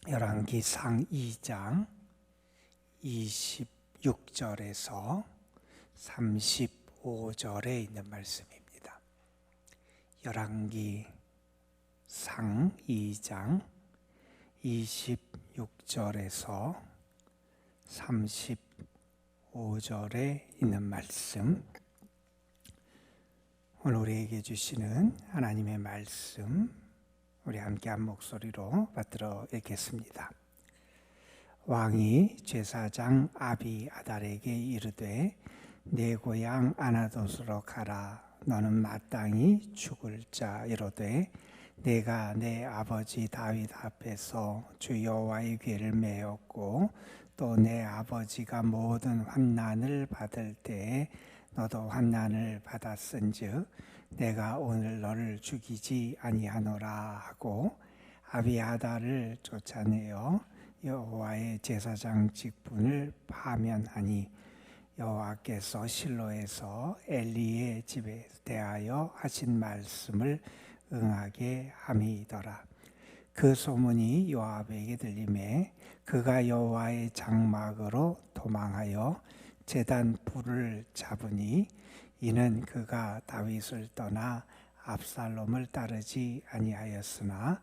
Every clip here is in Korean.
열왕기상 2장 26절에서 35절에 있는 말씀입니다. 열왕기상 2장 26절에서 35절에 있는 말씀, 오늘 우리에게 주시는 하나님의 말씀, 우리 함께 한 목소리로 받들어 읽겠습니다. 왕이 제사장 아비아달에게 이르되 내 고향 아나돗으로 가라. 너는 마땅히 죽을 자. 이르되 내가 내 아버지 다윗 앞에서 주 여호와의 괴를 메었고 또 내 아버지가 모든 환난을 받을 때에 너도 환난을 받았은즉 내가 오늘 너를 죽이지 아니하노라 하고 아비아달을 쫓아내어 여호와의 제사장 직분을 파면하니 여호와께서 실로에서 엘리의 집에 대하여 하신 말씀을 응하게 함이더라. 그 소문이 요압에게 들리매 그가 여호와의 장막으로 도망하여 제단 불을 잡으니 이는 그가 다윗을 떠나 압살롬을 따르지 아니하였으나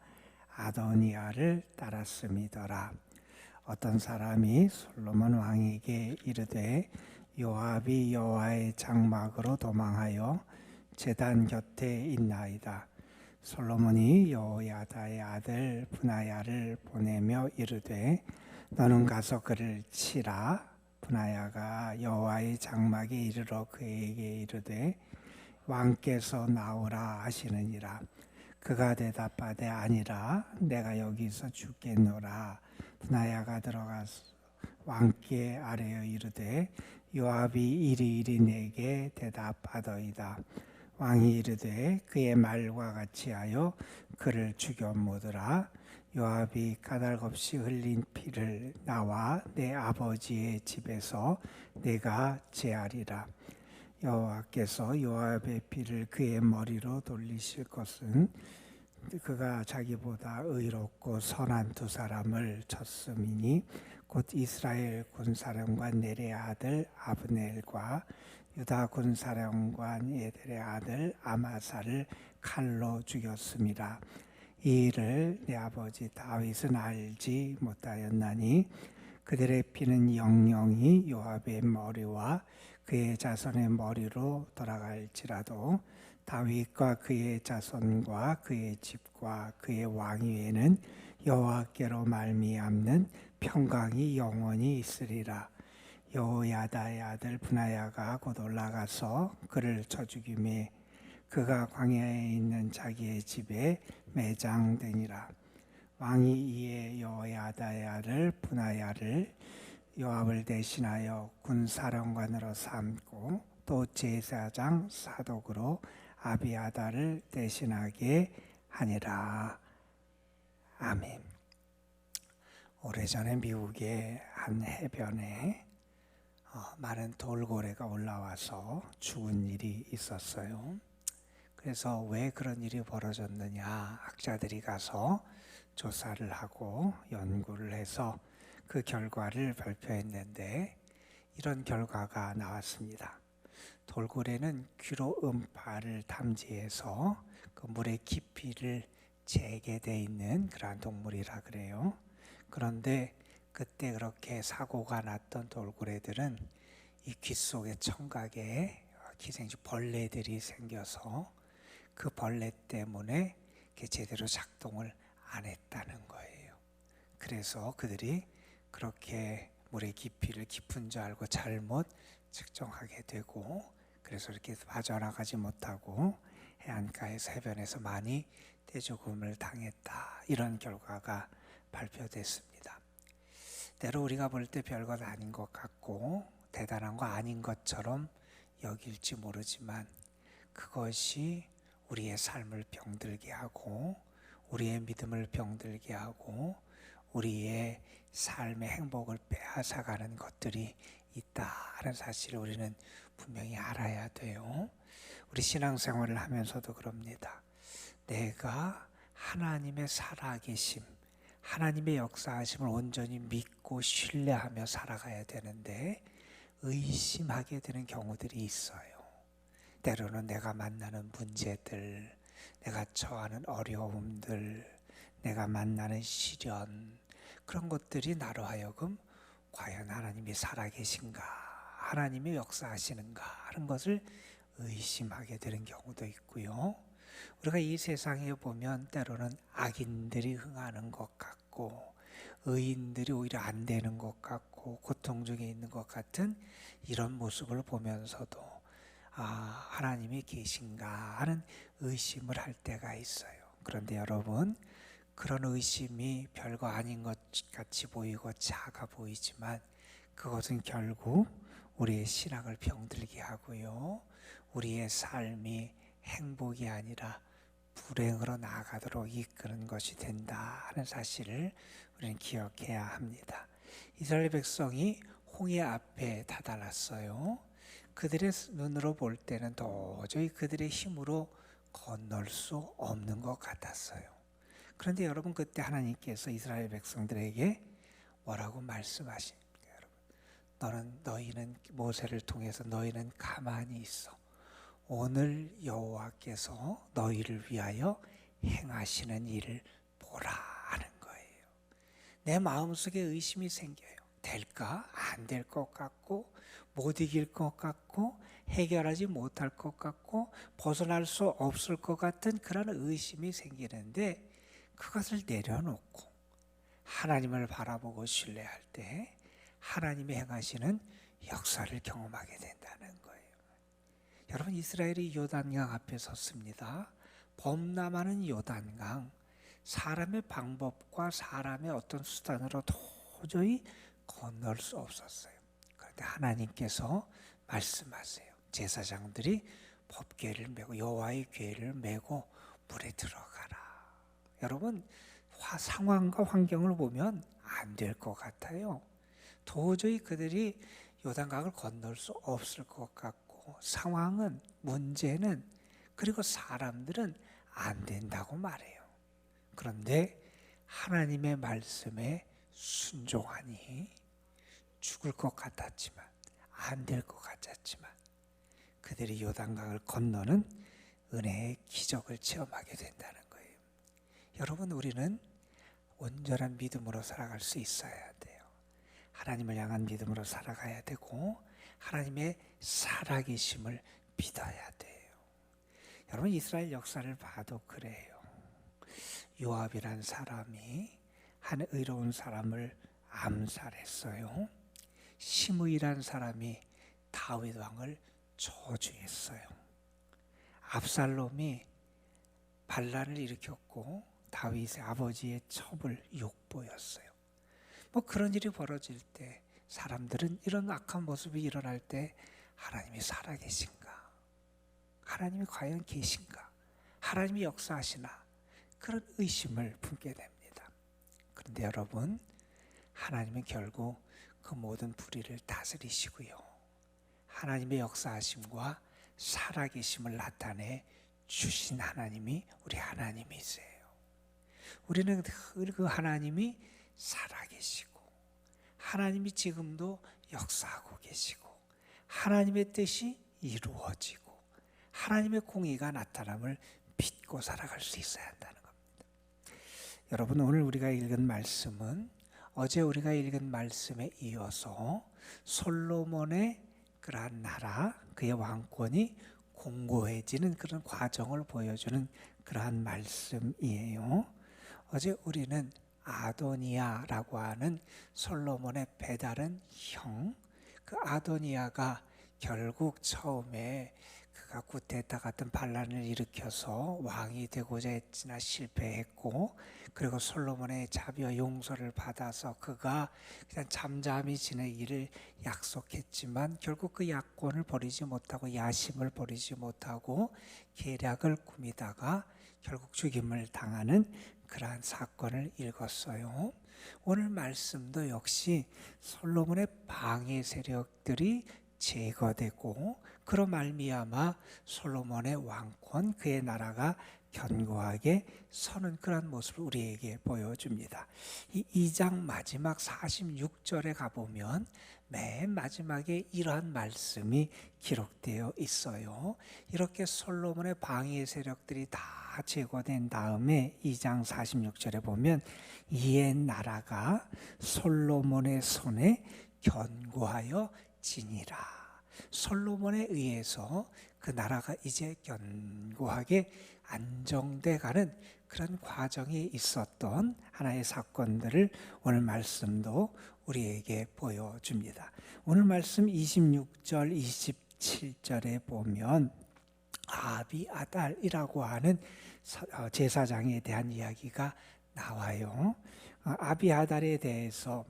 아도니아를 따랐음이더라. 어떤 사람이 솔로몬 왕에게 이르되 요압이 여호와의 장막으로 도망하여 제단 곁에 있나이다. 솔로몬이 여호야다의 아들 브나야를 보내며 이르되 너는 가서 그를 치라. 브나야가 여호와의 장막에 이르러 그에게 이르되 왕께서 나오라 하시느니라. 그가 대답하되 아니라 내가 여기서 죽겠노라. 브나야가 들어가서 왕께 아뢰어 이르되 요압이 이리이리 내게 대답하더이다. 왕이 이르되 그의 말과 같이 하여 그를 죽여 모으라. 요압이 까닭없이 흘린 피를 나와 내 아버지의 집에서 내가 제하리라. 여호와께서 요압의 피를 그의 머리로 돌리실 것은 그가 자기보다 의롭고 선한 두 사람을 쳤음이니 곧 이스라엘 군사령관 넬의 아들 아브넬과 유다 군사령관 예델의 아들 아마사를 칼로 죽였습니다. 이 일을 내 아버지 다윗은 알지 못하였나니 그들의 피는 영영이 요압의 머리와 그의 자손의 머리로 돌아갈지라도 다윗과 그의 자손과 그의 집과 그의 왕위에는 여호와께로 말미암는 평강이 영원히 있으리라. 여호야다의 아들 브나야가 곧 올라가서 그를 쳐 죽이매 그가 광야에 있는 자기의 집에 매장되니라. 왕이 이에 여호야다의 아들 브나야를 요압을 대신하여 군사령관으로 삼고 또 제사장 사독으로 아비아달을 대신하게 하니라. 아멘. 오래전에 미국의 한 해변에 많은 돌고래가 올라와서 죽은 일이 있었어요. 그래서 왜 그런 일이 벌어졌느냐, 학자들이 가서 조사를 하고 연구를 해서 그 결과를 발표했는데 이런 결과가 나왔습니다. 돌고래는 귀로 음파를 탐지해서 그 물의 깊이를 재게 돼 있는 그러한 동물이라 그래요. 그런데 그때 그렇게 사고가 났던 돌고래들은 이 귀 속에 청각에 기생충 벌레들이 생겨서 그 벌레 때문에 제대로 작동을 안 했다는 거예요. 그래서 그들이 그렇게 물의 깊이를 깊은 줄 알고 잘못 측정하게 되고 그래서 이렇게 빠져나가지 못하고 해안가에서 해변에서 많이 떼죽음을 당했다. 이런 결과가 발표됐습니다. 때로 우리가 볼 때 별것 아닌 것 같고 대단한 거 아닌 것처럼 여길지 모르지만 그것이 우리의 삶을 병들게 하고 우리의 믿음을 병들게 하고 우리의 삶의 행복을 빼앗아가는 것들이 있다는 사실을 우리는 분명히 알아야 돼요. 우리 신앙생활을 하면서도 그럽니다. 내가 하나님의 살아계심, 하나님의 역사하심을 온전히 믿고 신뢰하며 살아가야 되는데 의심하게 되는 경우들이 있어요. 때로는 내가 만나는 문제들, 내가 처하는 어려움들, 내가 만나는 시련, 그런 것들이 나로 하여금 과연 하나님이 살아계신가, 하나님이 역사하시는가 하는 것을 의심하게 되는 경우도 있고요. 우리가 이 세상에 보면 때로는 악인들이 흥하는 것 같고 의인들이 오히려 안 되는 것 같고 고통 중에 있는 것 같은 이런 모습을 보면서도 하나님이 계신가 하는 의심을 할 때가 있어요. 그런데 여러분, 그런 의심이 별거 아닌 것 같이 보이고 작아 보이지만 그것은 결국 우리의 신앙을 병들게 하고요, 우리의 삶이 행복이 아니라 불행으로 나아가도록 이끄는 것이 된다 하는 사실을 우리는 기억해야 합니다. 이스라엘 백성이 홍해 앞에 다다랐어요. 그들의 눈으로 볼 때는 도저히 그들의 힘으로 건널 수 없는 것 같았어요. 그런데 여러분, 그때 하나님께서 이스라엘 백성들에게 뭐라고 말씀하십니까? 여러분, 너희는 모세를 통해서 너희는 가만히 있어. 오늘 여호와께서 너희를 위하여 행하시는 일을 보라 하는 거예요. 내 마음속에 의심이 생겨요. 될까? 안 될 것 같고 못 이길 것 같고 해결하지 못할 것 같고 벗어날 수 없을 것 같은 그런 의심이 생기는데 그것을 내려놓고 하나님을 바라보고 신뢰할 때 하나님이 행하시는 역사를 경험하게 된다는 거예요. 여러분, 이스라엘이 요단강 앞에 섰습니다. 범람하는 요단강, 사람의 방법과 사람의 어떤 수단으로 도저히 건널 수 없었어요. 그런데 하나님께서 말씀하세요. 제사장들이 법궤를 메고 여호와의 궤를 메고 물에 들어가라. 여러분, 상황과 환경을 보면 안 될 것 같아요. 도저히 그들이 요단강을 건널 수 없을 것 같고 상황은, 문제는, 그리고 사람들은 안 된다고 말해요. 그런데 하나님의 말씀에 순종하니 죽을 것 같았지만, 안 될 것 같았지만 그들이 요단강을 건너는 은혜의 기적을 체험하게 된다는 거예요. 여러분, 우리는 온전한 믿음으로 살아갈 수 있어야 돼요. 하나님을 향한 믿음으로 살아가야 되고 하나님의 살아계심을 믿어야 돼요. 여러분, 이스라엘 역사를 봐도 그래요. 요압이란 사람이 한 의로운 사람을 암살했어요. 시므이란 사람이 다윗 왕을 저주했어요. 압살롬이 반란을 일으켰고 다윗의 아버지의 첩을 욕보였어요. 그런 일이 벌어질 때 사람들은 이런 악한 모습이 일어날 때 하나님이 살아계신가? 하나님이 과연 계신가? 하나님이 역사하시나? 그런 의심을 품게 됩니다. 그런데 여러분, 하나님은 결국 그 모든 불의를 다스리시고요, 하나님의 역사하심과 살아계심을 나타내 주신 하나님이 우리 하나님이세요. 우리는 그 하나님이 살아계시고 하나님이 지금도 역사하고 계시고 하나님의 뜻이 이루어지고 하나님의 공의가 나타남을 믿고 살아갈 수 있어야 한다는 겁니다. 여러분, 오늘 우리가 읽은 말씀은 어제 우리가 읽은 말씀에 이어서 솔로몬의 그러한 나라, 그의 왕권이 공고해지는 그런 과정을 보여주는 그러한 말씀이에요. 어제 우리는 아도니아라고 하는 솔로몬의 배다른 형, 그 아도니아가 결국 처음에 그가 쿠데타 같은 반란을 일으켜서 왕이 되고자 했으나 실패했고, 그리고 솔로몬의 자비와 용서를 받아서 그가 그냥 잠잠히 지내기를 약속했지만 결국 그 약권을 버리지 못하고 야심을 버리지 못하고 계략을 꾸미다가 결국 죽임을 당하는 그러한 사건을 읽었어요. 오늘 말씀도 역시 솔로몬의 방해 세력들이 제거되고 그로 말미암아 솔로몬의 왕권, 그의 나라가 견고하게 서는 그런 모습을 우리에게 보여줍니다. 이 2장 마지막 46절에 가보면 맨 마지막에 이러한 말씀이 기록되어 있어요. 이렇게 솔로몬의 방해 세력들이 다 제거된 다음에 2장 46절에 보면 이에 나라가 솔로몬의 손에 견고하여 지니라. 솔로몬에 의해서 그 나라가 이제 견고하게 안정돼 가는 그런 과정이 있었던 하나의 사건들을 오늘 말씀도 우리에게 보여줍니다. 오늘 말씀 26절 27절에 보면 아비아달이라고 하는 제사장에 대한 이야기가 나와요. 아비아달에 대해서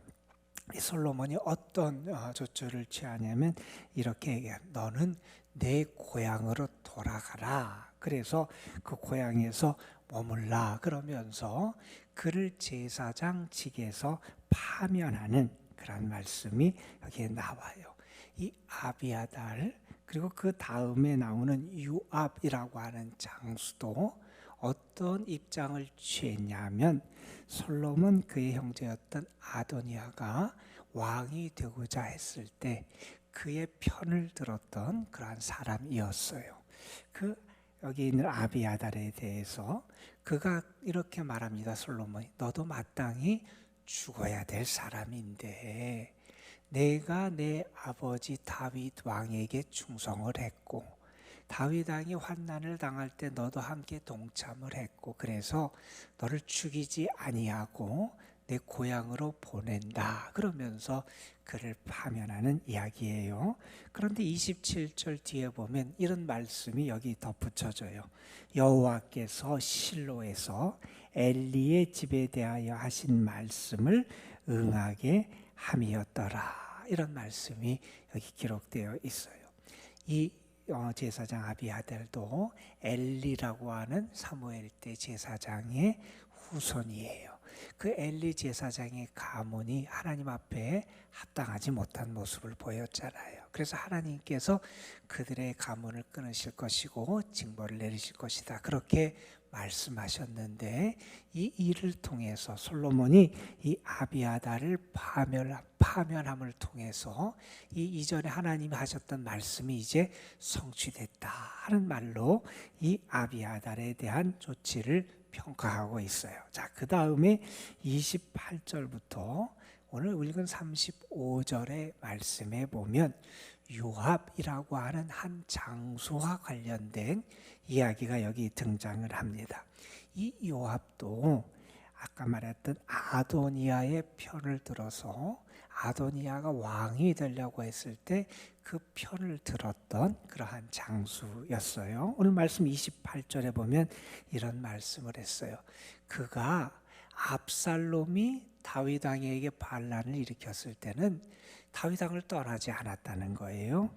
솔로몬이 어떤 조처를 취하냐면 이렇게 얘기해요. 너는 내 고향으로 돌아가라. 그래서 그 고향에서 머물라. 그러면서 그를 제사장직에서 파면하는 그런 말씀이 여기에 나와요. 이 아비아달 그리고 그 다음에 나오는 요압이라고 하는 장수도 어떤 입장을 취했냐면 솔로몬 그의 형제였던 아도니아가 왕이 되고자 했을 때 그의 편을 들었던 그러한 사람이었어요. 여기 있는 아비아달에 대해서 그가 이렇게 말합니다. 솔로몬이 너도 마땅히 죽어야 될 사람인데 내가 내 아버지 다윗 왕에게 충성을 했고 다윗 왕이 환난을 당할 때 너도 함께 동참을 했고 그래서 너를 죽이지 아니하고 내 고향으로 보낸다. 그러면서 그를 파면하는 이야기예요. 그런데 27절 뒤에 보면 이런 말씀이 여기 덧붙여져요. 여호와께서 실로에서 엘리의 집에 대하여 하신 말씀을 응하게 함이었더라. 이런 말씀이 여기 기록되어 있어요. 이 제사장 아비아달도 엘리라고 하는 사무엘 때 제사장의 후손이에요. 그 엘리 제사장의 가문이 하나님 앞에 합당하지 못한 모습을 보였잖아요. 그래서 하나님께서 그들의 가문을 끊으실 것이고 징벌을 내리실 것이다. 그렇게 말씀하셨는데 이 일을 통해서 솔로몬이 이 아비아달을 파면함을 통해서 이 이전에 하나님이 하셨던 말씀이 이제 성취됐다 하는 말로 이 아비아달에 대한 조치를 평가하고 있어요. 자, 그 다음에 28절부터 오늘 읽은 35절의 말씀에 보면 요압이라고 하는 한 장수와 관련된 이야기가 여기 등장을 합니다. 이 요압도 아까 말했던 아도니아의 편을 들어서 아도니아가 왕이 되려고 했을 때 그 편을 들었던 그러한 장수였어요. 오늘 말씀 28절에 보면 이런 말씀을 했어요. 그가 압살롬이 다윗 왕에게 반란을 일으켰을 때는 다윗 왕을 떠나지 않았다는 거예요.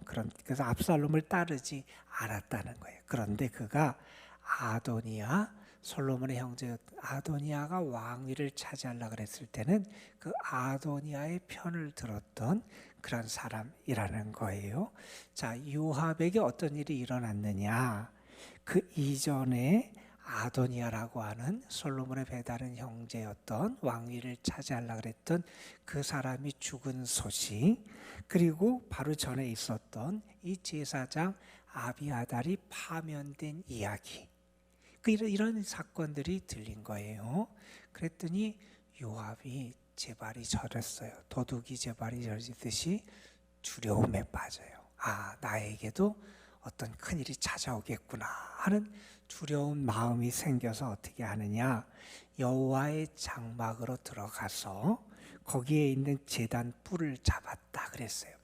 그래서 압살롬을 따르지 않았다는 거예요. 그런데 그가 아도니아 솔로몬의 형제였던 아도니아가 왕위를 차지하려고 그랬을 때는 그 아도니아의 편을 들었던 그런 사람이라는 거예요. 자, 요압에게 어떤 일이 일어났느냐? 그 이전에 아도니아라고 하는 솔로몬의 배다른 형제였던 왕위를 차지하려고 그랬던 그 사람이 죽은 소식, 그리고 바로 전에 있었던 이 제사장 아비아달이 파면된 이야기, 이런 사건들이 들린 거예요. 그랬더니 요압이 제발이 저렸어요. 도둑이 제발이 저리듯이 두려움에 빠져요. 나에게도 어떤 큰일이 찾아오겠구나 하는 두려운 마음이 생겨서 어떻게 하느냐, 여호와의 장막으로 들어가서 거기에 있는 제단 뿔을 잡았다 그랬어요.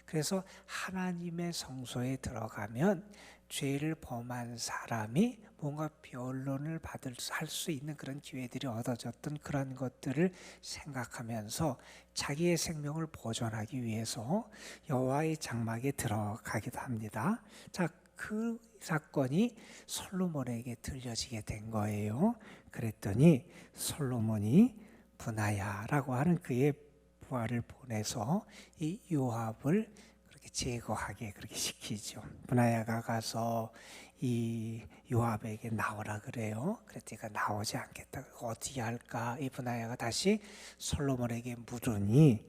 그래서 하나님의 성소에 들어가면 죄를 범한 사람이 뭔가 변론을 할 수 있는 그런 기회들이 얻어졌던 그런 것들을 생각하면서 자기의 생명을 보존하기 위해서 여호와의 장막에 들어가기도 합니다. 자, 그 사건이 솔로몬에게 들려지게 된 거예요. 그랬더니 솔로몬이 브나야라고 하는 그의 부하를 보내서 이 요압을 그렇게 제거하게 그렇게 시키죠. 브나야가 가서 이 요압에게 나오라 그래요. 그랬더니 나오지 않겠다. 어떻게 할까? 이 브나야가 다시 솔로몬에게 물으니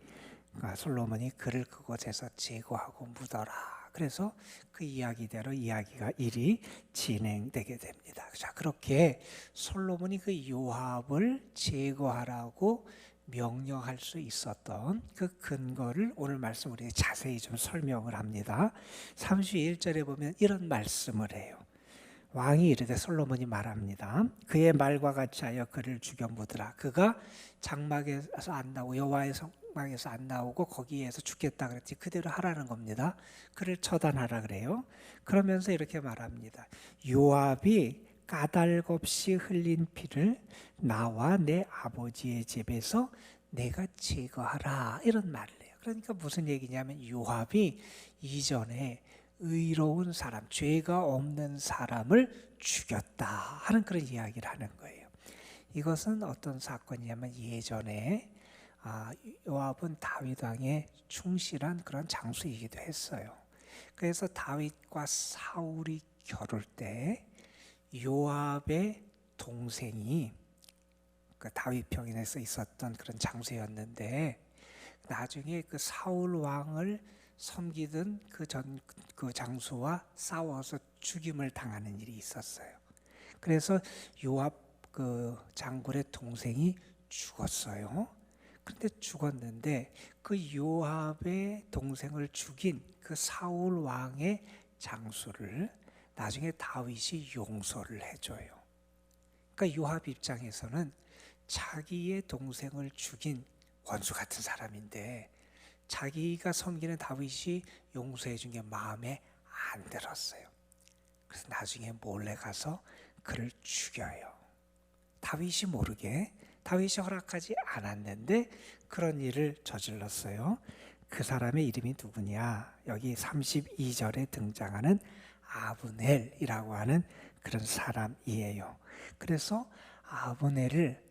솔로몬이 그를 그곳에서 제거하고 묻어라. 그래서 그 이야기대로 일이 진행되게 됩니다. 자, 그렇게 솔로몬이 그 요압을 제거하라고 명령할 수 있었던 그 근거를 오늘 말씀 우리가 자세히 좀 설명을 합니다. 31절에 보면 이런 말씀을 해요. 왕이 이르되 솔로몬이 말합니다. 그의 말과 같이 하여 그를 죽여 묻으라. 그가 장막에서 안 나오고 여호와의 성막에서 안 나오고 거기에서 죽겠다 그랬지 그대로 하라는 겁니다. 그를 처단하라 그래요. 그러면서 이렇게 말합니다. 요압이 까닭없이 흘린 피를 나와 내 아버지의 집에서 내가 제거하라 이런 말을 해요. 그러니까 무슨 얘기냐면 요압이 이전에 의로운 사람, 죄가 없는 사람을 죽였다 하는 그런 이야기를 하는 거예요. 이것은 어떤 사건이냐면 예전에 요압은 다윗 왕의 충실한 그런 장수이기도 했어요. 그래서 다윗과 사울이 겨룰 때 요압의 동생이 그 다윗 병인에서 있었던 그런 장수였는데 나중에 그 사울 왕을 섬기던 그 장수와 싸워서 죽임을 당하는 일이 있었어요. 그래서 요압 그 장군의 동생이 죽었어요. 그런데 죽었는데 그 요압의 동생을 죽인 그 사울 왕의 장수를 나중에 다윗이 용서를 해줘요. 그러니까 요압 입장에서는 자기의 동생을 죽인 원수 같은 사람인데 자기가 섬기는 다윗이 용서해 준 게 마음에 안 들었어요. 그래서 나중에 몰래 가서 그를 죽여요. 다윗이 모르게, 다윗이 허락하지 않았는데 그런 일을 저질렀어요. 그 사람의 이름이 누구냐? 여기 32절에 등장하는 아브넬이라고 하는 그런 사람이에요. 그래서 아브넬을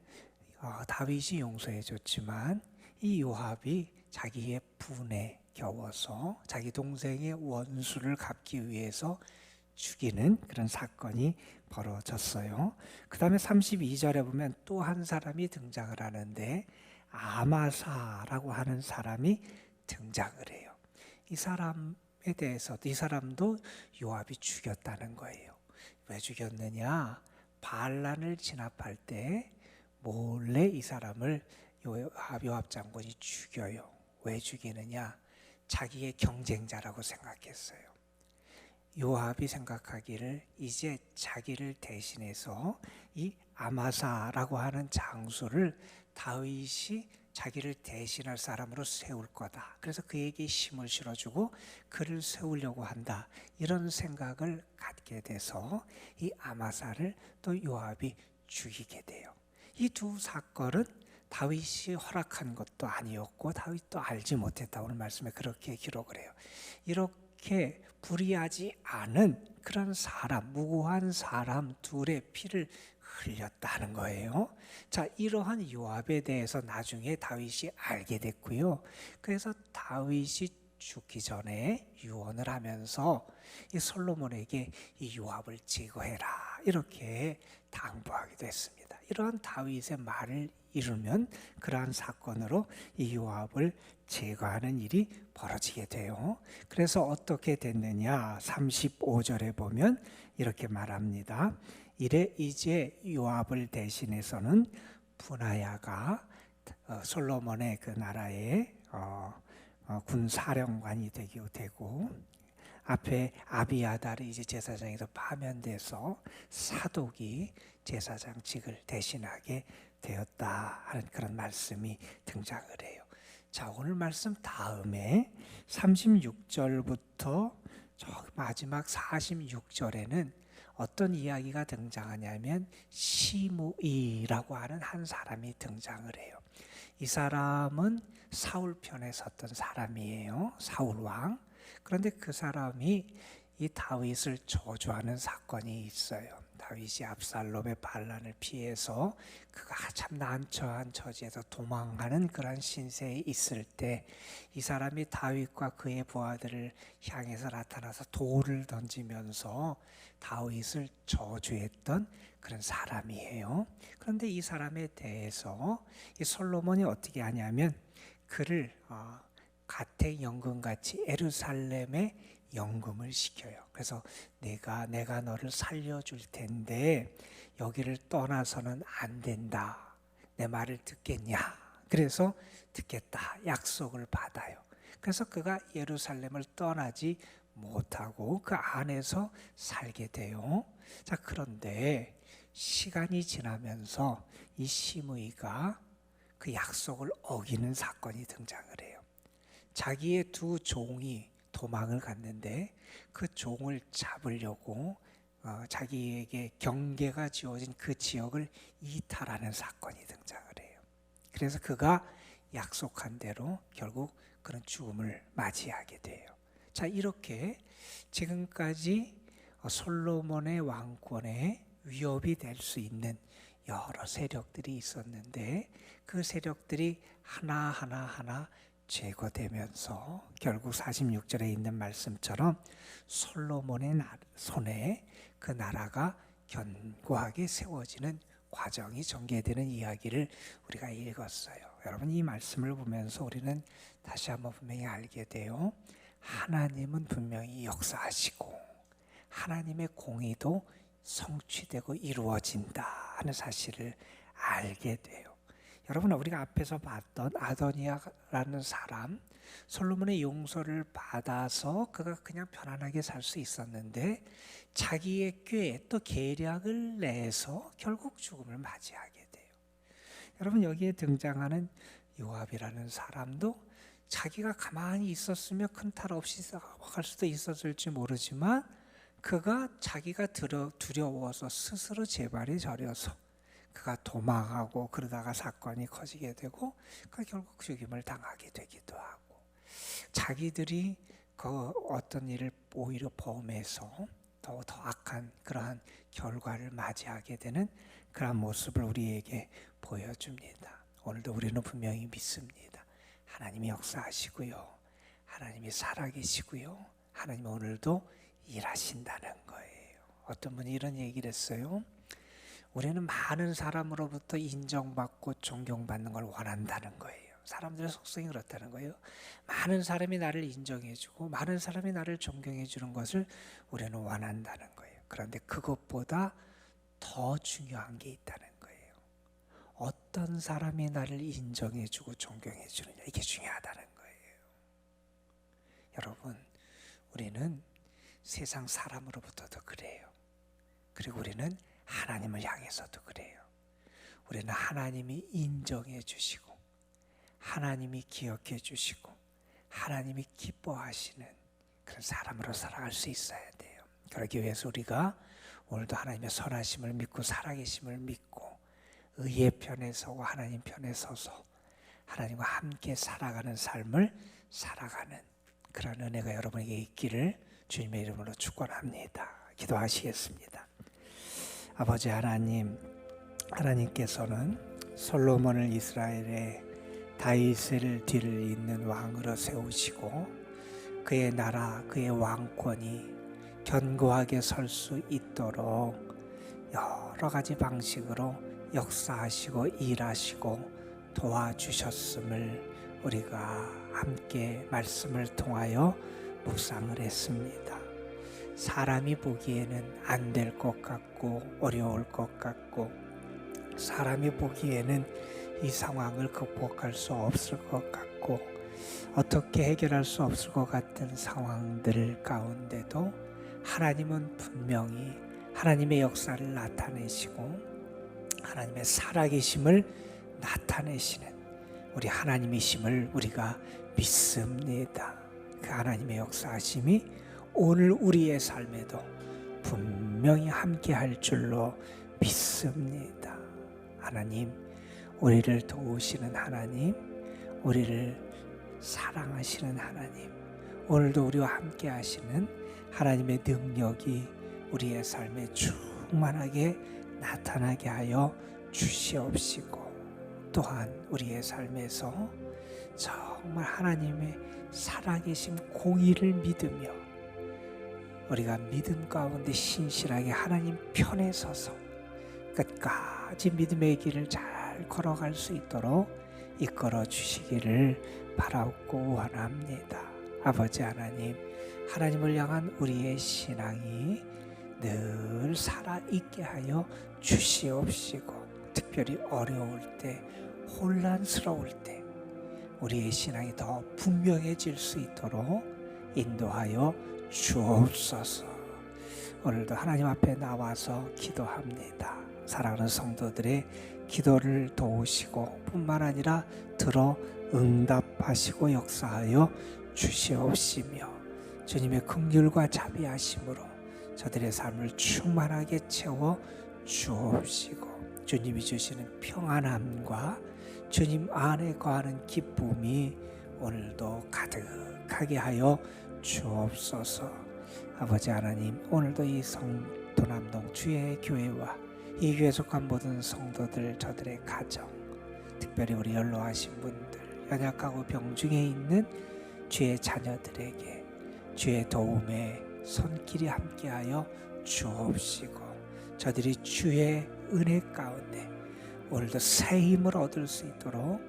다윗이 용서해 줬지만 이 요압이 자기의 분에 겨워서 자기 동생의 원수를 갚기 위해서 죽이는 그런 사건이 벌어졌어요. 그 다음에 32절에 보면 또 한 사람이 등장을 하는데 아마사라고 하는 사람이 등장을 해요. 이 사람에 대해서도 이 사람도 요압이 죽였다는 거예요. 왜 죽였느냐? 반란을 진압할 때 몰래 이 사람을 요압 장군이 죽여요. 왜 죽이느냐? 자기의 경쟁자라고 생각했어요. 요압이 생각하기를 이제 자기를 대신해서 이 아마사라고 하는 장수를 다윗이 자기를 대신할 사람으로 세울 거다. 그래서 그에게 힘을 실어주고 그를 세우려고 한다. 이런 생각을 갖게 돼서 이 아마사를 또 요압이 죽이게 돼요. 이 두 사건은 다윗이 허락한 것도 아니었고 다윗도 알지 못했다. 오늘 말씀에 그렇게 기록을 해요. 이렇게 불의하지 않은 그런 사람, 무고한 사람 둘의 피를 흘렸다는 거예요. 자, 이러한 요압에 대해서 나중에 다윗이 알게 됐고요. 그래서 다윗이 죽기 전에 유언을 하면서 이 솔로몬에게 이 요압을 제거해라 이렇게 당부하기도 했습니다. 이러한 다윗의 말을 이루면 그러한 사건으로 이 요압을 제거하는 일이 벌어지게 돼요. 그래서 어떻게 됐느냐? 35절에 보면 이렇게 말합니다. 이래 이제 요압을 대신해서는 브나야가 솔로몬의 그 나라의 군 사령관이 되고 앞에 아비아달이 이제 제사장에서 파면돼서 사독이 제사장직을 대신하게 되었다 하는 그런 말씀이 등장을 해요. 자, 오늘 말씀 다음에 36절부터 마지막 46절에는 어떤 이야기가 등장하냐면 시므이라고 하는 한 사람이 등장을 해요. 이 사람은 사울 편에 섰던 사람이에요. 사울 왕. 그런데 그 사람이 이 다윗을 저주하는 사건이 있어요. 다윗이 압살롬의 반란을 피해서 그가 참 난처한 처지에서 도망가는 그런 신세에 있을 때 이 사람이 다윗과 그의 부하들을 향해서 나타나서 돌을 던지면서 다윗을 저주했던 그런 사람이에요. 그런데 이 사람에 대해서 이 솔로몬이 어떻게 하냐면 그를 가택 연금같이 예루살렘에 연금을 시켜요. 그래서 내가 너를 살려줄 텐데 여기를 떠나서는 안 된다. 내 말을 듣겠냐? 그래서 듣겠다. 약속을 받아요. 그래서 그가 예루살렘을 떠나지 못하고 그 안에서 살게 돼요. 자, 그런데 시간이 지나면서 이 시므이가 그 약속을 어기는 사건이 등장을 해요. 자기의 두 종이 도망을 갔는데 그 종을 잡으려고 자기에게 경계가 지어진 그 지역을 이탈하는 사건이 등장을 해요. 그래서 그가 약속한 대로 결국 그런 죽음을 맞이하게 돼요. 자, 이렇게 지금까지 솔로몬의 왕권에 위협이 될 수 있는 여러 세력들이 있었는데 그 세력들이 하나 제거되면서 결국 46절에 있는 말씀처럼 솔로몬의 손에 그 나라가 견고하게 세워지는 과정이 전개되는 이야기를 우리가 읽었어요. 여러분, 이 말씀을 보면서 우리는 다시 한번 분명히 알게 돼요. 하나님은 분명히 역사하시고 하나님의 공의도 성취되고 이루어진다 하는 사실을 알게 돼요. 여러분, 우리가 앞에서 봤던 아도니아라는 사람, 솔로몬의 용서를 받아서 그가 그냥 편안하게 살 수 있었는데 자기의 꾀에 또 계략을 내서 결국 죽음을 맞이하게 돼요. 여러분, 여기에 등장하는 요압이라는 사람도 자기가 가만히 있었으면 큰 탈 없이 갈 수도 있었을지 모르지만 그가 자기가 두려워서 스스로 재발이 저려서 그가 도망하고 그러다가 사건이 커지게 되고 그 결국 죽임을 당하게 되기도 하고 자기들이 그 어떤 일을 오히려 범해서 더 악한 그러한 결과를 맞이하게 되는 그런 모습을 우리에게 보여줍니다. 오늘도 우리는 분명히 믿습니다. 하나님이 역사하시고요. 하나님이 살아계시고요. 하나님 오늘도 일하신다는 거예요. 어떤 분이 이런 얘기를 했어요. 우리는 많은 사람으로부터 인정받고 존경받는 걸 원한다는 거예요. 사람들의 속성이 그렇다는 거예요. 많은 사람이 나를 인정해주고 많은 사람이 나를 존경해주는 것을 우리는 원한다는 거예요. 그런데 그것보다 더 중요한 게 있다는 거예요. 어떤 사람이 나를 인정해주고 존경해주느냐, 이게 중요하다는 거예요. 여러분, 우리는 세상 사람으로부터도 그래요. 그리고 우리는 하나님을 향해서도 그래요. 우리는 하나님이 인정해 주시고 하나님이 기억해 주시고 하나님이 기뻐하시는 그런 사람으로 살아갈 수 있어야 돼요. 그러기 위해서 우리가 오늘도 하나님의 선하심을 믿고 살아계심을 믿고 의의 편에 서고 하나님 편에 서서 하나님과 함께 살아가는 삶을 살아가는 그런 은혜가 여러분에게 있기를 주님의 이름으로 축원합니다. 기도하시겠습니다. 아버지 하나님, 하나님께서는 솔로몬을 이스라엘의 다윗을 뒤를 잇는 왕으로 세우시고 그의 나라, 그의 왕권이 견고하게 설 수 있도록 여러 가지 방식으로 역사하시고 일하시고 도와주셨음을 우리가 함께 말씀을 통하여 묵상을 했습니다. 사람이 보기에는 안 될 것 같고 어려울 것 같고 사람이 보기에는 이 상황을 극복할 수 없을 것 같고 어떻게 해결할 수 없을 것 같은 상황들 가운데도 하나님은 분명히 하나님의 역사를 나타내시고 하나님의 살아계심을 나타내시는 우리 하나님이심을 우리가 믿습니다. 그 하나님의 역사하심이 오늘 우리의 삶에도 분명히 함께 할 줄로 믿습니다. 하나님, 우리를 도우시는 하나님, 우리를 사랑하시는 하나님, 오늘도 우리와 함께 하시는 하나님의 능력이 우리의 삶에 충만하게 나타나게 하여 주시옵시고, 또한 우리의 삶에서 정말 하나님의 살아계신 공의를 믿으며 우리가 믿음 가운데 신실하게 하나님 편에 서서 끝까지 믿음의 길을 잘 걸어갈 수 있도록 이끌어 주시기를 바라옵고 원합니다. 아버지 하나님, 하나님을 향한 우리의 신앙이 늘 살아있게 하여 주시옵시고, 특별히 어려울 때, 혼란스러울 때 우리의 신앙이 더 분명해질 수 있도록 인도하여 주옵소서. 오늘도 하나님 앞에 나와서 기도합니다. 사랑하는 성도들의 기도를 도우시고 뿐만 아니라 들어 응답하시고 역사하여 주시옵시며, 주님의 긍휼과 자비하심으로 저들의 삶을 충만하게 채워 주옵시고, 주님이 주시는 평안함과 주님 안에 거하는 기쁨이 오늘도 가득하게 하여 주옵소서. 아버지 하나님, 오늘도 이 성도남동 주의 교회와 이 교회에 속한 모든 성도들, 저들의 가정, 특별히 우리 연로하신 분들, 연약하고 병중에 있는 주의 자녀들에게 주의 도움에 손길이 함께하여 주옵시고, 저들이 주의 은혜 가운데 오늘도 새 힘을 얻을 수 있도록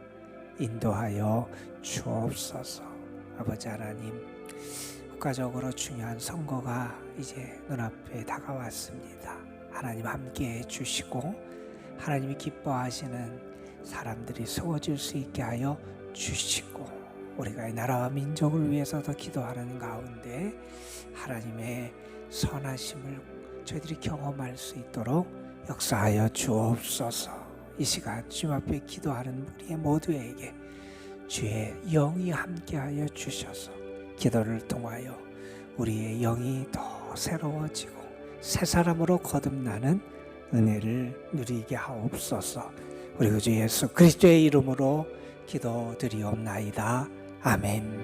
인도하여 주옵소서. 아버지 하나님, 국가적으로 중요한 선거가 이제 눈앞에 다가왔습니다. 하나님 함께해 주시고 하나님이 기뻐하시는 사람들이 세워질 수 있게 하여 주시고, 우리가 이 나라와 민족을 위해서도 기도하는 가운데 하나님의 선하심을 저희들이 경험할 수 있도록 역사하여 주옵소서. 이 시간 주님 앞에 기도하는 우리 모두에게 주의 영이 함께하여 주셔서 기도를 통하여 우리의 영이 더 새로워지고 새 사람으로 거듭나는 은혜를 누리게 하옵소서. 우리 주 예수 그리스도의 이름으로 기도드리옵나이다. 아멘.